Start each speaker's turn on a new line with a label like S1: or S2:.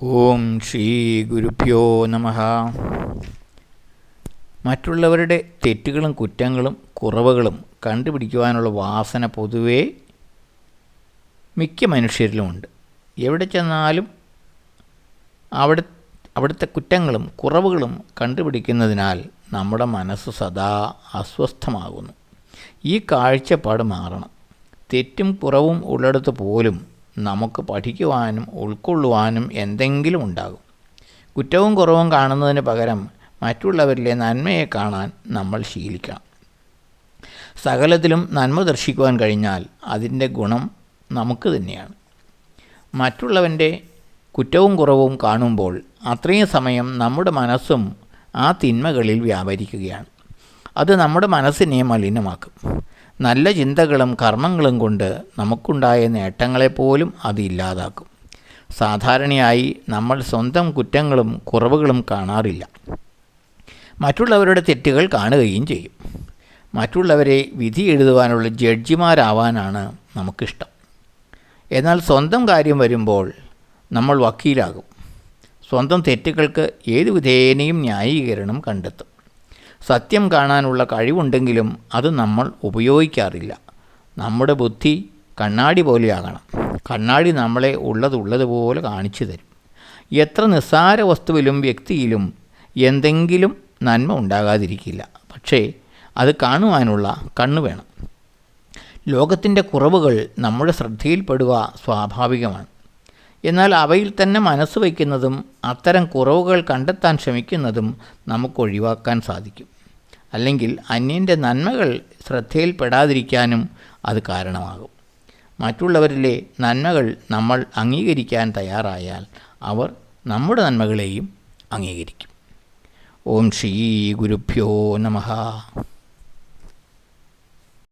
S1: ഓം ശ്രീ ഗുരുഭ്യോ നമഃ. മറ്റുള്ളവരുടെ തെറ്റുകളും കുറ്റങ്ങളും കുറവുകളും കണ്ടുപിടിക്കുവാനുള്ള വാസന പൊതുവേ മിക്ക മനുഷ്യരിലുമുണ്ട്. എവിടെ ചെന്നാലും അവിടുത്തെ കുറ്റങ്ങളും കുറവുകളും കണ്ടുപിടിക്കുന്നതിനാൽ നമ്മുടെ മനസ്സ് സദാ അസ്വസ്ഥമാകുന്നു. ഈ കാഴ്ചപ്പാട് മാറണം. തെറ്റും കുറവും ഉള്ളിടത്ത് പോലും നമുക്ക് പഠിക്കുവാനും ഉൾക്കൊള്ളുവാനും എന്തെങ്കിലും ഉണ്ടാകും. കുറ്റവും കുറവും കാണുന്നതിന് പകരം മറ്റുള്ളവരിലെ നന്മയെ കാണാൻ നമ്മൾ ശീലിക്കണം. സകലത്തിലും നന്മ ദർശിക്കുവാൻ കഴിഞ്ഞാൽ അതിൻ്റെ ഗുണം നമുക്ക് തന്നെയാണ്. മറ്റുള്ളവൻ്റെ കുറ്റവും കുറവും കാണുമ്പോൾ അത്രയും സമയം നമ്മുടെ മനസ്സും ആ തിന്മകളിൽ വ്യാപരിക്കുകയാണ്. അത് നമ്മുടെ മനസ്സിനെ മലിനമാക്കും. നല്ല ചിന്തകളും കർമ്മങ്ങളും കൊണ്ട് നമുക്കുണ്ടായ നേട്ടങ്ങളെപ്പോലും അത് ഇല്ലാതാക്കും. സാധാരണയായി നമ്മൾ സ്വന്തം കുറ്റങ്ങളും കുറവുകളും കാണാറില്ല. മറ്റുള്ളവരുടെ തെറ്റുകൾ കാണുകയും ചെയ്യും. മറ്റുള്ളവരെ വിധി എഴുതുവാനുള്ള ജഡ്ജിമാരാവാനാണ് നമുക്കിഷ്ടം. എന്നാൽ സ്വന്തം കാര്യം വരുമ്പോൾ നമ്മൾ വക്കീലാകും. സ്വന്തം തെറ്റുകൾക്ക് ഏതു വിധേനയും ന്യായീകരണം കണ്ടെത്തും. സത്യം കാണാനുള്ള കഴിവുണ്ടെങ്കിലും അത് നമ്മൾ ഉപയോഗിക്കാറില്ല. നമ്മുടെ ബുദ്ധി കണ്ണാടി പോലെയാകണം. കണ്ണാടി നമ്മളെ ഉള്ളതുപോലെ കാണിച്ചു തരും. എത്ര നിസ്സാര വസ്തുവിലും വ്യക്തിയിലും എന്തെങ്കിലും നന്മ ഉണ്ടാകാതിരിക്കില്ല. പക്ഷേ അത് കാണുവാനുള്ള കണ്ണ് വേണം. ലോകത്തിൻ്റെ കുറവുകൾ നമ്മുടെ ശ്രദ്ധയിൽപ്പെടുക സ്വാഭാവികമാണ്. എന്നാൽ അവയിൽ തന്നെ മനസ്സ് വയ്ക്കുന്നതും അത്തരം കുറവുകൾ കണ്ടെത്താൻ ശ്രമിക്കുന്നതും നമുക്ക് ഒഴിവാക്കാൻ സാധിക്കും. അല്ലെങ്കിൽ അന്യൻ്റെ നന്മകൾ ശ്രദ്ധയിൽപ്പെടാതിരിക്കാനും അത് കാരണമാകും. മറ്റുള്ളവരിലെ നന്മകൾ നമ്മൾ അംഗീകരിക്കാൻ തയ്യാറായാൽ അവർ നമ്മുടെ നന്മകളെയും അംഗീകരിക്കും. ഓം ശ്രീ ഗുരുഭ്യോ നമഃ.